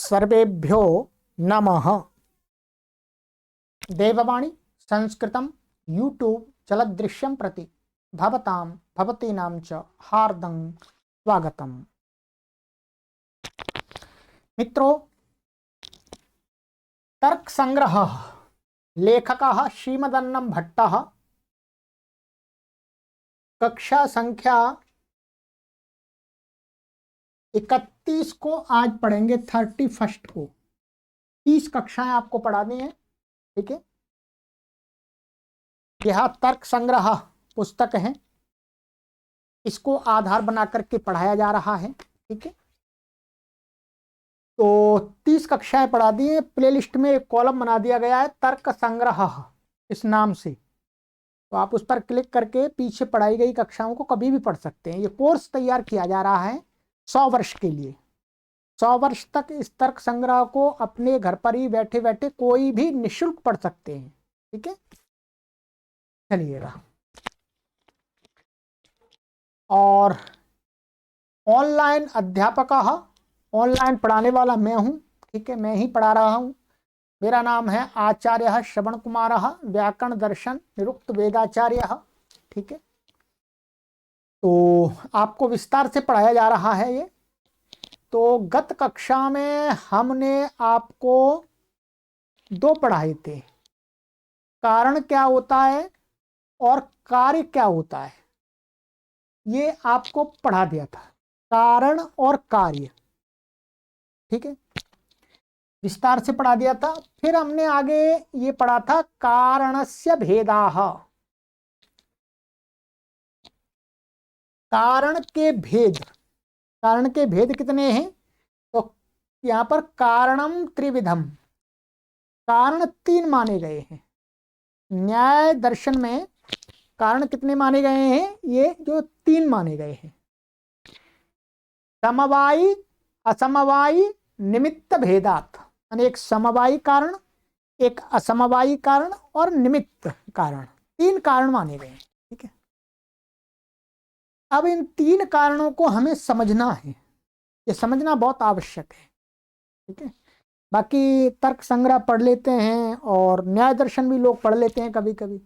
सर्वेभ्यो नमः। देववाणी संस्कृतं यूट्यूब चलदृश्यं प्रति भवतां भवतीनां च हार्दं स्वागतम्। मित्रों, तर्क संग्रह लेखकः श्रीमदन्नं भट्टः, कक्षा संख्या 31 को आज पढ़ेंगे। 31 को 30 कक्षाएं आपको पढ़ानी है। ठीक है, यह तर्क संग्रह पुस्तक है, इसको आधार बना करके पढ़ाया जा रहा है। ठीक है, तो 30 कक्षाएं पढ़ा दी हैं। प्लेलिस्ट में एक कॉलम बना दिया गया है तर्क संग्रह इस नाम से, तो आप उस पर क्लिक करके पीछे पढ़ाई गई कक्षाओं को कभी भी पढ़ सकते हैं। ये कोर्स तैयार किया जा रहा है 100 वर्ष के लिए। 100 वर्ष तक इस तर्क संग्रह को अपने घर पर ही बैठे बैठे कोई भी निःशुल्क पढ़ सकते हैं। ठीक है, चलिएगा। और ऑनलाइन अध्यापक, ऑनलाइन पढ़ाने वाला मैं हूं। ठीक है, मैं ही पढ़ा रहा हूं। मेरा नाम है आचार्य श्रवण कुमार, व्याकरण दर्शन निरुक्त वेदाचार्य। ठीक है, तो आपको विस्तार से पढ़ाया जा रहा है ये। तो गत कक्षा में हमने आपको 2 पढ़ाए थे, कारण क्या होता है और कार्य क्या होता है, ये आपको पढ़ा दिया था, कारण और कार्य। ठीक है, विस्तार से पढ़ा दिया था। फिर हमने आगे ये पढ़ा था कारणस्य भेदाः, कारण के भेद। कारण के भेद कितने हैं? तो यहाँ पर कारणम त्रिविधम, कारण 3 माने गए हैं। न्याय दर्शन में कारण कितने माने गए हैं? ये जो 3 माने गए हैं, समवायी, असमवायी, निमित्त भेदात। एक समवायी कारण, एक असमवायी कारण और निमित्त कारण, 3 कारण माने गए हैं। ठीक है, अब इन 3 कारणों को हमें समझना है, ये समझना बहुत आवश्यक है। ठीक है, बाकी तर्क संग्रह पढ़ लेते हैं और न्याय दर्शन भी लोग पढ़ लेते हैं कभी कभी,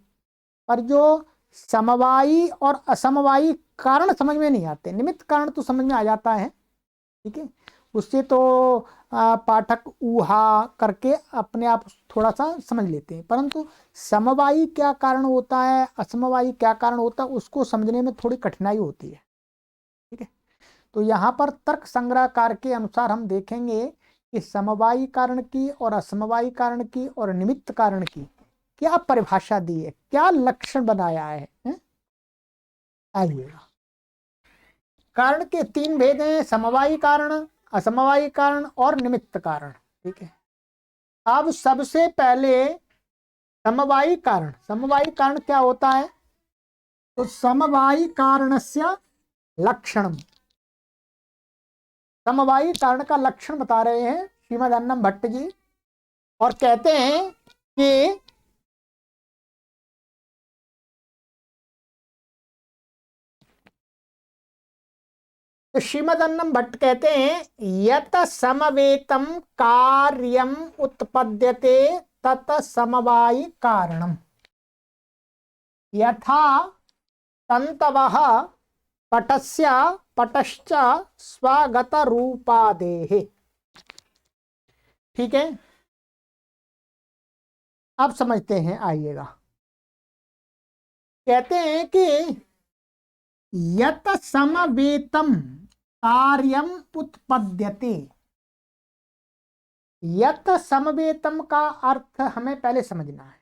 पर जो समवायी और असमवायी कारण समझ में नहीं आते। निमित्त कारण तो समझ में आ जाता है। ठीक है, उससे तो पाठक ऊहा करके अपने आप थोड़ा सा समझ लेते हैं, परंतु समवायी क्या कारण होता है, असमवायी क्या कारण होता है, उसको समझने में थोड़ी कठिनाई होती है। ठीक है, तो यहाँ पर तर्क संग्रहकार के अनुसार हम देखेंगे कि समवायी कारण की और असमवायी कारण की और निमित्त कारण की क्या परिभाषा दी है, क्या लक्षण बनाया है। आइएगा, कारण के 3 भेद हैं, समवायी कारण, असमवायी कारण और निमित्त कारण। ठीक है, अब सबसे पहले समवायी कारण। समवायी कारण क्या होता है? तो समवायी कारणस्य लक्षणम, समवायी कारण का लक्षण बता रहे हैं श्रीमदन्नं भट्ट जी, और कहते हैं कि तो श्रीमदन्नं भट्ट कहते हैं, यत समवेतम कार्यम उत्पद्यते तत समवायी कारणम, यथा तंतवः पटस्य पटश्च स्वगत रूपादेः। ठीक है, अब समझते हैं। आइएगा, कहते हैं कि यत समवेतम कार्यम उत्पद्यते। यत समवेतम का अर्थ हमें पहले समझना है।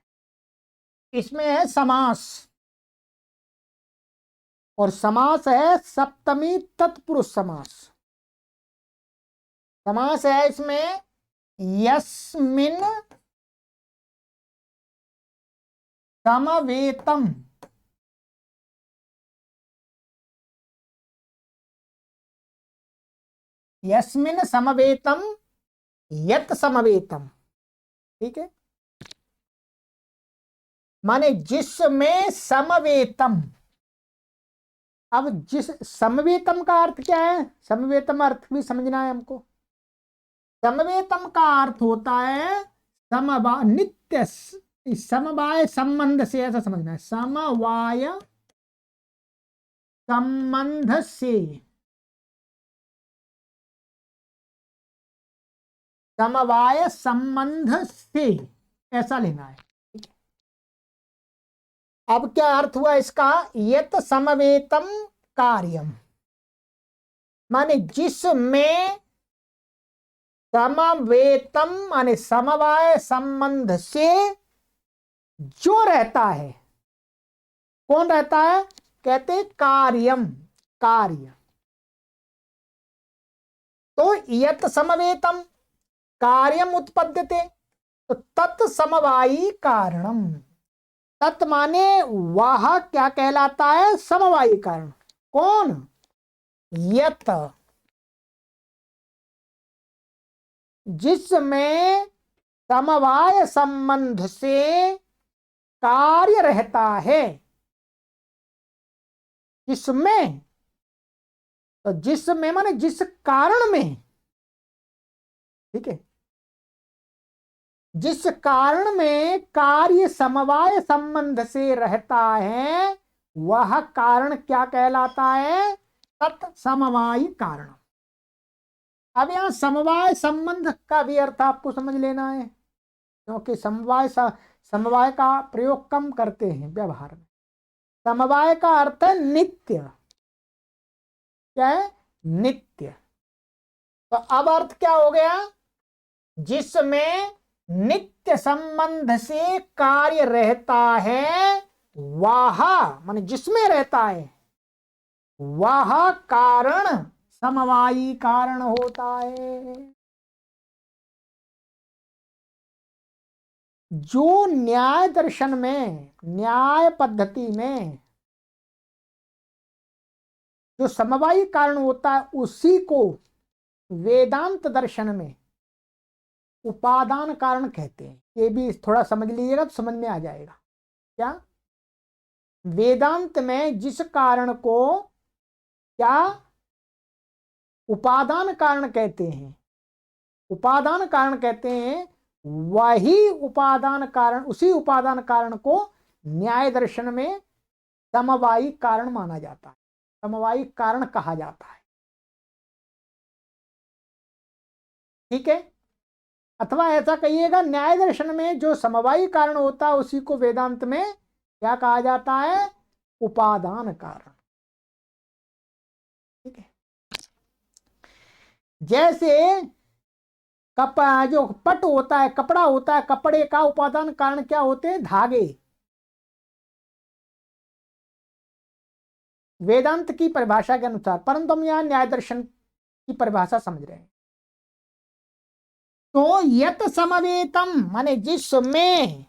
इसमें है समास, और समास है सप्तमी तत्पुरुष समास। समास है इसमें यस्मिन समवेतम, यस्मिन समवेतम, यत समवेतम। ठीक है, माने जिसमें समवेतम। अब जिस समवेतम का अर्थ क्या है? समवेतम अर्थ भी समझना है हमको। समवेतम का अर्थ होता है नित्य समवाय संबंध से, ऐसा समझना है, समवाय संबंध से, समवाय संबंध से, ऐसा लेना है। अब क्या अर्थ हुआ इसका? यत समवेतम कार्यम, माने जिसमें समवेतम माने समवाय संबंध से जो रहता है, कौन रहता है? कहते कार्यम, कार्य। तो यत समवेतम कार्यम उत्पद्यते, तो तत्समवायी कारणम, तत् माने वह क्या कहलाता है? समवायी कारण। कौन? यत, जिसमें समवाय संबंध से कार्य रहता है। जिसमें, तो जिसमें माने जिस कारण में, ठीक है, जिस कारण में कार्य समवाय संबंध से रहता है, वह कारण क्या कहलाता है? तत्समवायी कारण। अब यहां समवाय संबंध का भी अर्थ आपको समझ लेना है, क्योंकि समवाय का प्रयोग कम करते हैं व्यवहार में। समवाय का अर्थ है नित्य। क्या है? नित्य। तो अब अर्थ क्या हो गया? जिसमें नित्य संबंध से कार्य रहता है, वह माने जिसमें रहता है, वह कारण समवायी कारण होता है। जो न्याय दर्शन में, न्याय पद्धति में जो समवायी कारण होता है, उसी को वेदांत दर्शन में उपादान कारण कहते हैं। ये भी थोड़ा समझ लीजिएगा तो समझ में आ जाएगा। क्या? वेदांत में जिस कारण को क्या उपादान कारण कहते हैं, उपादान कारण कहते हैं, वही उपादान कारण, उसी उपादान कारण को न्याय दर्शन में समवायी कारण माना जाता है, समवायी कारण कहा जाता है। ठीक है? अथवा ऐसा कहिएगा, न्याय दर्शन में जो समवायी कारण होता है, उसी को वेदांत में क्या कहा जाता है? उपादान कारण। ठीक है? जैसे जो पट होता है, कपड़ा होता है, कपड़े का उपादान कारण क्या होते हैं? धागे। वेदांत की परिभाषा के अनुसार, परंतु हम यहां न्याय दर्शन की परिभाषा समझ रहे हैं। तो यत समवेतम माने जिसमें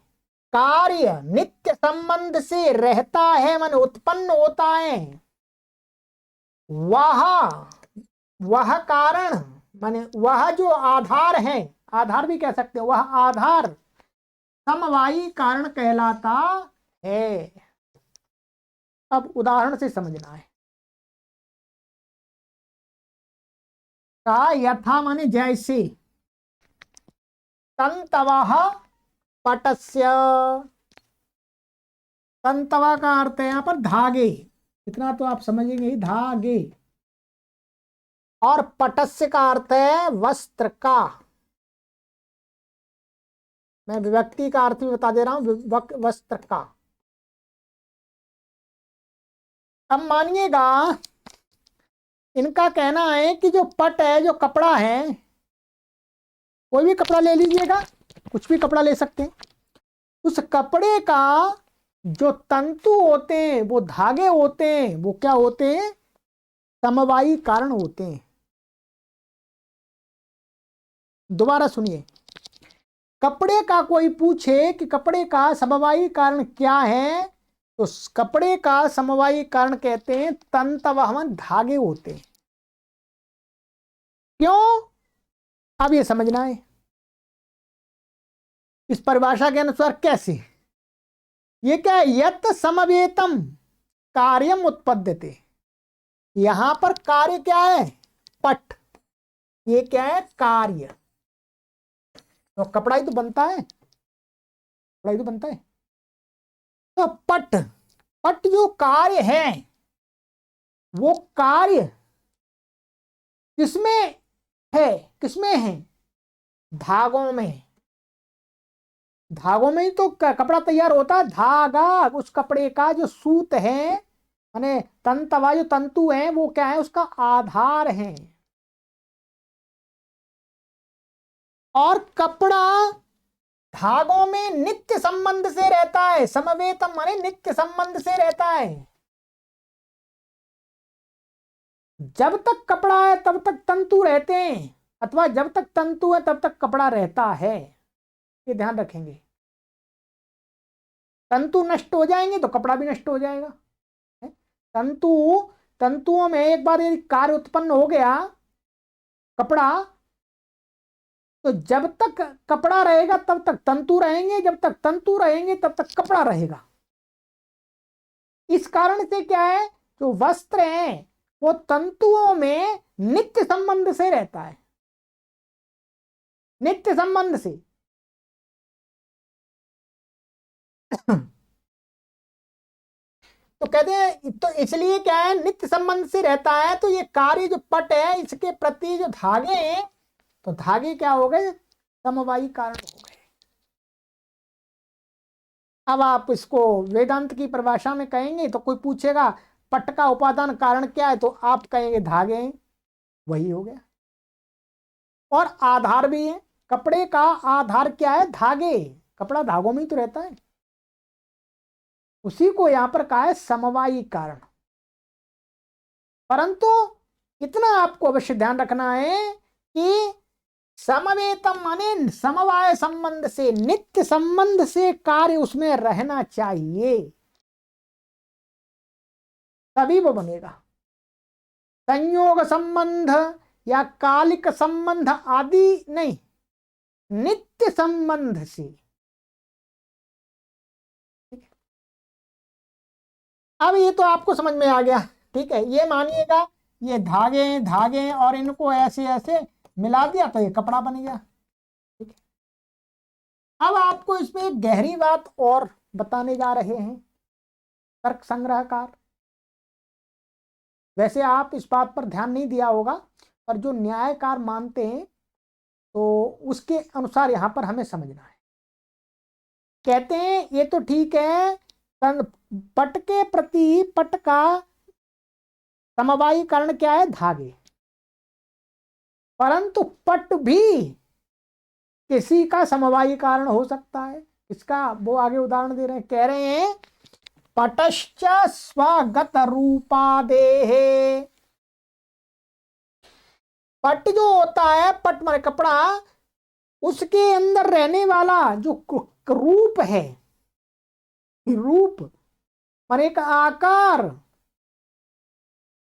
कार्य नित्य संबंध से रहता है, माने उत्पन्न होता है, वह कारण माने वह जो आधार है, आधार भी कह सकते हैं, वह आधार समवायी कारण कहलाता है। अब उदाहरण से समझना है। का यथा माने जैसे, तंतवः पटस्य, तंतवा का अर्थ है यहां पर धागे, इतना तो आप समझेंगे, धागे। और पटस्य का अर्थ है वस्त्र का। मैं विभक्ति का अर्थ भी बता दे रहा हूं, वस्त्र का। अब मानिएगा, इनका कहना है कि जो पट है, जो कपड़ा है, कोई भी कपड़ा ले लीजिएगा, कुछ भी कपड़ा ले सकते हैं, उस कपड़े का जो तंतु होते हैं, वो धागे होते हैं, वो क्या होते हैं? समवायी कारण होते हैं। दोबारा सुनिए, कपड़े का कोई पूछे कि कपड़े का समवायी कारण क्या है, तो कपड़े का समवायी कारण कहते हैं तंतवः, धागे होते हैं। क्यों? अब ये समझना है इस परिभाषा के अनुसार कैसे। ये क्या है? यत समवेतम कार्यम उत्पद्यते, यहां पर कार्य क्या है? पट। ये क्या है? कार्य। तो कपड़ा ही तो बनता है, कपड़ा ही तो बनता है। तो पट, पट जो कार्य है वो कार्य किसमें है, किसमें है? धागों में। धागों में ही तो कपड़ा तैयार होता है। धागा उस कपड़े का जो सूत है, माने तंतवा जो तंतु है वो क्या है, उसका आधार है। और कपड़ा धागों में नित्य संबंध से रहता है। समवेतम माने नित्य संबंध से रहता है। जब तक कपड़ा है तब तक तंतु रहते हैं, अथवा जब तक तंतु है तब तक कपड़ा रहता है, ये ध्यान रखेंगे। तंतु नष्ट हो जाएंगे तो कपड़ा भी नष्ट हो जाएगा। तंतु, तंतुओं में एक बार यदि कार्य उत्पन्न हो गया कपड़ा, तो जब तक कपड़ा रहेगा तब तक तंतु रहेंगे, जब तक तंतु रहेंगे तब तक कपड़ा रहेगा। इस कारण से क्या है, जो वस्त्र है वो तंतुओं में नित्य संबंध से रहता है, नित्य संबंध से। तो कहते हैं, तो इसलिए क्या है, नित्य संबंध से रहता है। तो ये कार्य जो पट है इसके प्रति जो धागे हैं, तो धागे क्या हो गए, समवायी कारण हो गए। अब आप इसको वेदांत की परिभाषा में कहेंगे तो कोई पूछेगा पट का उपादान कारण क्या है, तो आप कहेंगे धागे हैं, वही हो गया। और आधार भी है, कपड़े का आधार क्या है, धागे। कपड़ा धागों में ही तो रहता है, उसी को यहां पर कहा है समवायी कारण। परंतु इतना आपको अवश्य ध्यान रखना है कि समवेतम माने समवाय संबंध से, नित्य संबंध से कार्य उसमें रहना चाहिए, तभी वो बनेगा। संयोग संबंध या कालिक संबंध आदि नहीं, नित्य संबंध से। अब ये तो आपको समझ में आ गया, ठीक है। ये मानिएगा ये धागे धागे और इनको ऐसे ऐसे मिला दिया तो ये कपड़ा बन गया, ठीक है। अब आपको इसमें एक गहरी बात और बताने जा रहे हैं तर्क संग्रहकार। वैसे आप इस बात पर ध्यान नहीं दिया होगा, पर जो न्यायकार मानते हैं तो उसके अनुसार यहां पर हमें समझना है। कहते हैं ये तो ठीक है, पट के प्रति पट का समवायी कारण क्या है, धागे। परंतु पट भी किसी का समवायी कारण हो सकता है। इसका वो आगे उदाहरण दे रहे हैं, कह रहे हैं पटश्च स्वगत रूपादेः। पट जो होता है, पट माने कपड़ा, उसके अंदर रहने वाला जो रूप है, रूप माने एक आकार।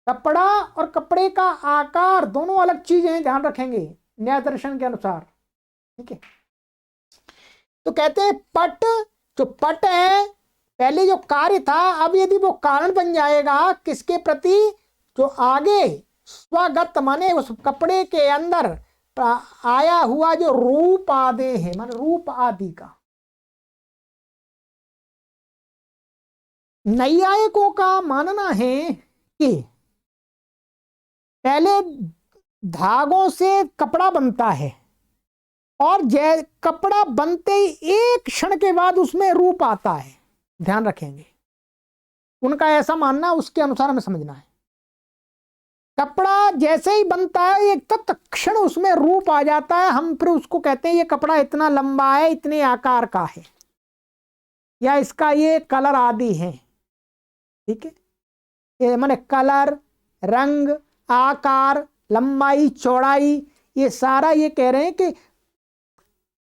कपड़ा और कपड़े का आकार दोनों अलग चीजें हैं, ध्यान रखेंगे न्याय दर्शन के अनुसार, ठीक है। तो कहते हैं पट, जो पट है पहले जो कार्य था, अब यदि वो कारण बन जाएगा किसके प्रति, जो आगे स्वगत माने उस कपड़े के अंदर आया हुआ जो रूप आदि है, माने रूप आदि का। नैयायिकों का मानना है कि पहले धागों से कपड़ा बनता है और कपड़ा बनते ही एक क्षण के बाद उसमें रूप आता है, ध्यान रखेंगे। उनका ऐसा मानना, उसके अनुसार हमें समझना है। कपड़ा जैसे ही बनता है एक तत्क्षण उसमें रूप आ जाता है। हम फिर उसको कहते हैं ये कपड़ा इतना लंबा है, इतने आकार का है, या इसका ये कलर आदि है, ठीक है। ये माने कलर, रंग, आकार, लंबाई, चौड़ाई, ये सारा ये कह रहे हैं कि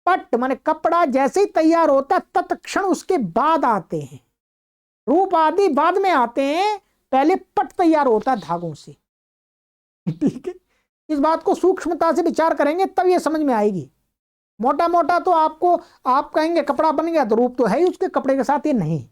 पट माने कपड़ा जैसे ही तैयार होता है तत्क्षण उसके बाद आते हैं रूप आदि, बाद में आते हैं, पहले पट तैयार होता है धागों से, ठीक है। इस बात को सूक्ष्मता से विचार करेंगे तब ये समझ में आएगी। मोटा मोटा तो आपको, आप कहेंगे कपड़ा बन गया तो रूप तो है ही उसके कपड़े के साथ, ये नहीं।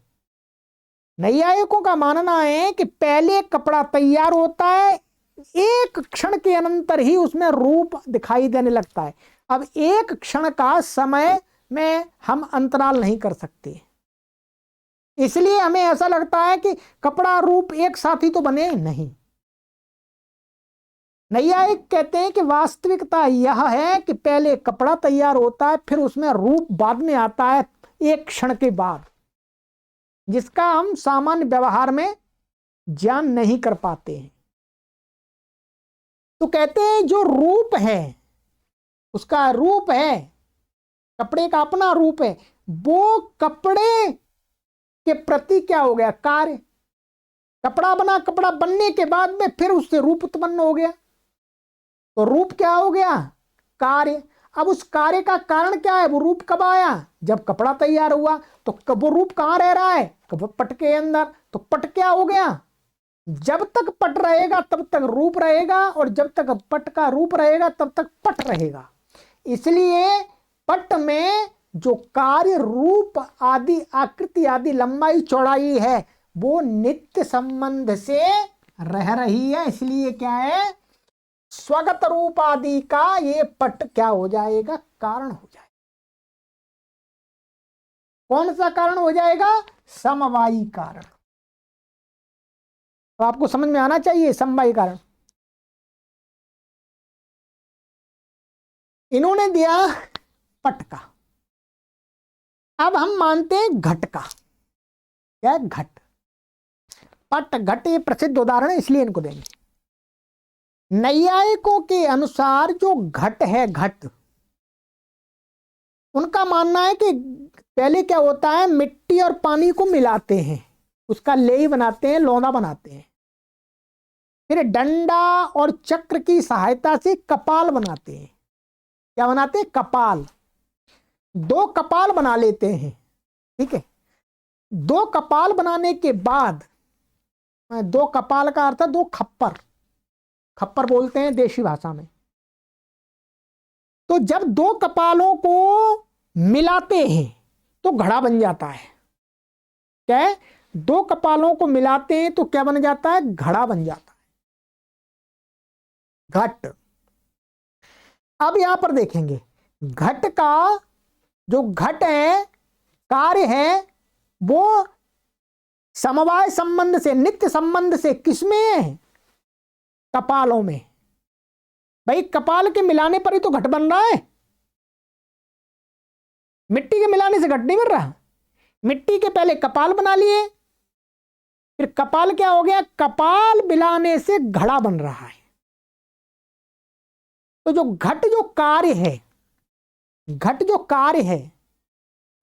नैयायिकों का मानना है कि पहले कपड़ा तैयार होता है, एक क्षण के अनंतर ही उसमें रूप दिखाई देने लगता है। अब एक क्षण का समय में हम अंतराल नहीं कर सकते, इसलिए हमें ऐसा लगता है कि कपड़ा रूप एक साथ ही तो बने नहीं। नैयायिक कहते हैं कि वास्तविकता यह है कि पहले कपड़ा तैयार होता है, फिर उसमें रूप बाद में आता है एक क्षण के बाद, जिसका हम सामान्य व्यवहार में ज्ञान नहीं कर पाते हैं। तो कहते हैं जो रूप है, उसका रूप है, कपड़े का अपना रूप है, वो कपड़े के प्रति क्या हो गया, कार्य। कपड़ा बना, कपड़ा बनने के बाद में फिर उससे रूप उत्पन्न हो गया, तो रूप क्या हो गया, कार्य। अब उस कार्य का कारण क्या है, वो रूप कब आया, जब कपड़ा तैयार हुआ। तो वो रूप कहाँ रह रहा है, पट के अंदर। तो पट क्या हो गया, जब तक पट रहेगा तब तक रूप रहेगा, और जब तक पट का रूप रहेगा तब तक पट रहेगा। इसलिए पट में जो कार्य रूप आदि आकृति आदि लंबाई चौड़ाई है वो नित्य संबंध से रह रही है। इसलिए क्या है, स्वगत रूप आदि का ये पट क्या हो जाएगा, कारण हो जाएगा। कौन सा कारण हो जाएगा, समवायी कारण। तो आपको समझ में आना चाहिए समवायी कारण। इन्होंने दिया पट का, अब हम मानते हैं घट का। क्या, घट, पट घट ये प्रसिद्ध उदाहरण है, इसलिए इनको देंगे। नैयायिकों के अनुसार जो घट है, घट, उनका मानना है कि पहले क्या होता है, मिट्टी और पानी को मिलाते हैं, उसका लेई बनाते हैं, लौंदा बनाते हैं, फिर डंडा और चक्र की सहायता से कपाल बनाते हैं। क्या बनाते हैं, कपाल। दो कपाल बना लेते हैं, ठीक है। दो कपाल बनाने के बाद, दो कपाल का अर्थ है दो खप्पर, खप्पर बोलते हैं देशी भाषा में। तो जब दो कपालों को मिलाते हैं तो घड़ा बन जाता है। क्या है, दो कपालों को मिलाते हैं तो क्या बन जाता है, घड़ा बन जाता है, घट। अब यहां पर देखेंगे, घट का जो घट है, कार्य है, वो समवाय संबंध से, नित्य संबंध से, किसमें है, कपालों में। भाई कपाल के मिलाने पर ही तो घट बन रहा है, मिट्टी के मिलाने से घट नहीं बन रहा। मिट्टी के पहले कपाल बना लिए, फिर कपाल क्या हो गया, कपाल मिलाने से घड़ा बन रहा है। तो जो घट जो कार्य है, घट जो कार्य है,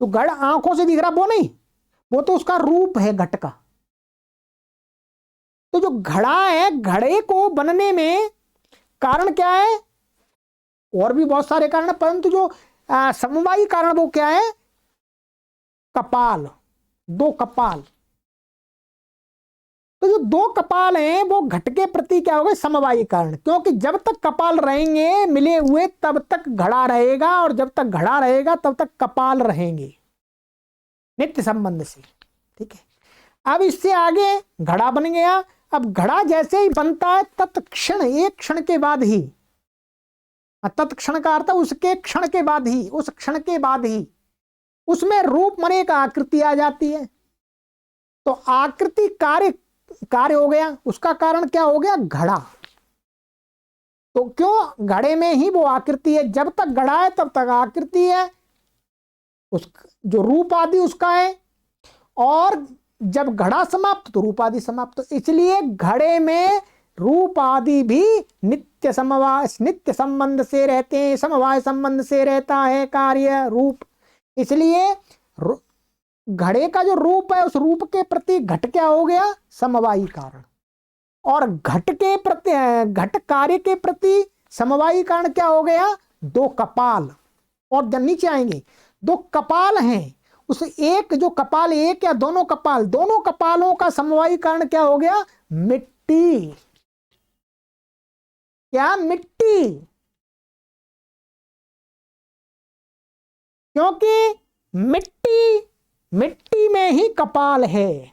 तो घड़ आंखों से दिख रहा वो नहीं, वो तो उसका रूप है घट का। तो जो घड़ा है, घड़े को बनने में कारण क्या है, और भी बहुत सारे कारण है, परंतु जो समवायी कारण वो क्या है, कपाल, दो कपाल। तो जो दो कपाल हैं वो घट के प्रति क्या हो गए, समवायी कारण। क्योंकि जब तक कपाल रहेंगे मिले हुए तब तक घड़ा रहेगा, और जब तक घड़ा रहेगा तब तक कपाल रहेंगे, नित्य संबंध से, ठीक है। अब इससे आगे घड़ा बन गया। अब घड़ा जैसे ही बनता है तत्क्षण, एक क्षण के बाद ही, तत्क्षण का अर्थ उसके क्षण के बाद ही, उस क्षण के बाद ही उसमें रूप माने एक आकृति आ जाती है। तो आकृति कार्य हो गया, उसका कारण क्या हो गया, घड़ा। तो क्यों, घड़े में ही वो आकृति है, जब तक घड़ा है तब तक आकृति है, उस जो रूप आदि उसका है, और जब घड़ा समाप्त तो रूप आदि समाप्त। तो इसलिए घड़े में रूप आदि भी नित्य समवाय, नित्य संबंध से रहते हैं, समवाय संबंध से रहता है कार्य रूप। इसलिए घड़े का जो रूप है, उस रूप के प्रति घट क्या हो गया, समवायी कारण। और घट के प्रति, घट कार्य के प्रति समवायी कारण क्या हो गया, दो कपाल। और जब नीचे आएंगे, दो कपाल हैं, उस एक जो कपाल, एक या दोनों कपाल, दोनों कपालों का समवायी कारण क्या हो गया, मिट्टी। क्या, मिट्टी। क्योंकि मिट्टी में ही कपाल है,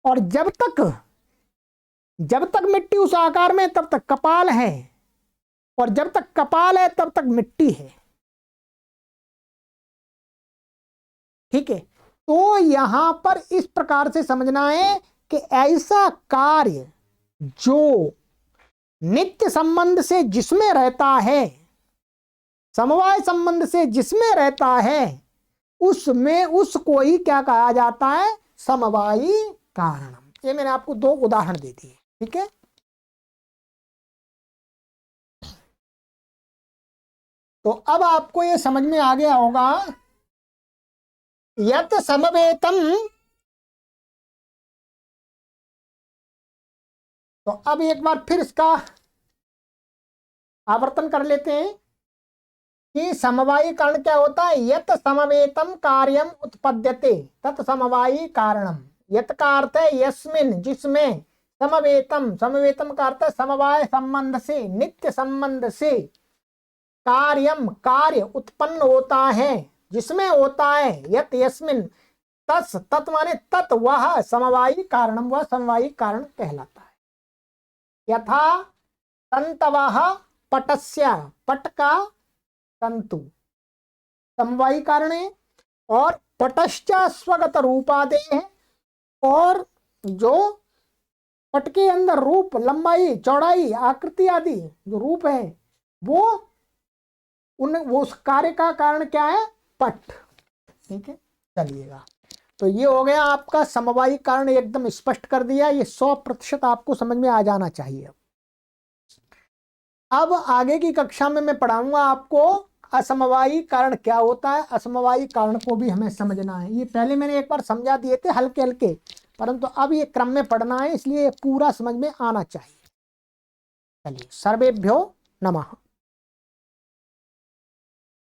और जब तक मिट्टी उस आकार में तब तक कपाल है। और जब तक कपाल है तब तक मिट्टी है। ठीक है, तो यहां पर इस प्रकार से समझना है कि ऐसा कार्य जो नित्य संबंध से जिसमें रहता है, समवाय संबंध से जिसमें रहता है, उसमें उसको ही क्या कहा जाता है, समवायी कारणम। ये मैंने आपको 2 उदाहरण दे दिए। ठीक है, तो अब आपको ये समझ में आ गया होगा यत समवेतम। तो अब एक बार फिर इसका आवर्तन कर लेते हैं कि समवायी कारण क्या होता है। यत समवेतम कार्यम उत्पद्यते तत् समवायी कारणम। यत का अर्थ है यस्मिन, जिसमें, समवेतम, समवेतम का अर्थ है समवाय संबंध से, नित्य संबंध से, कार्यम कार्य उत्पन्न होता है, जिसमें होता है, यत यस्मिन, तस् तत् माने तत्, वह समवायी कारणम, वह समवायी कारण कहलाता है। यथा तंतवः पटस्य, पट का तंतु समवायी कारण है, और पटश्च स्वगत रूपादे है, और जो पट के अंदर रूप, लंबाई, चौड़ाई, आकृति आदि जो रूप है वो उस कार्य का कारण क्या है, पट। ठीक है, चलिएगा, तो ये हो गया आपका समवायी कारण, एकदम स्पष्ट कर दिया। ये 100% आपको समझ में आ जाना चाहिए। अब आगे की कक्षा में मैं पढ़ाऊंगा आपको असमवायी कारण क्या होता है। असमवायी कारण को भी हमें समझना है। ये पहले मैंने एक बार समझा दिए थे हल्के हल्के, परंतु अब ये क्रम में पढ़ना है, इसलिए पूरा समझ में आना चाहिए। चलिए, सर्वेभ्यो नमः।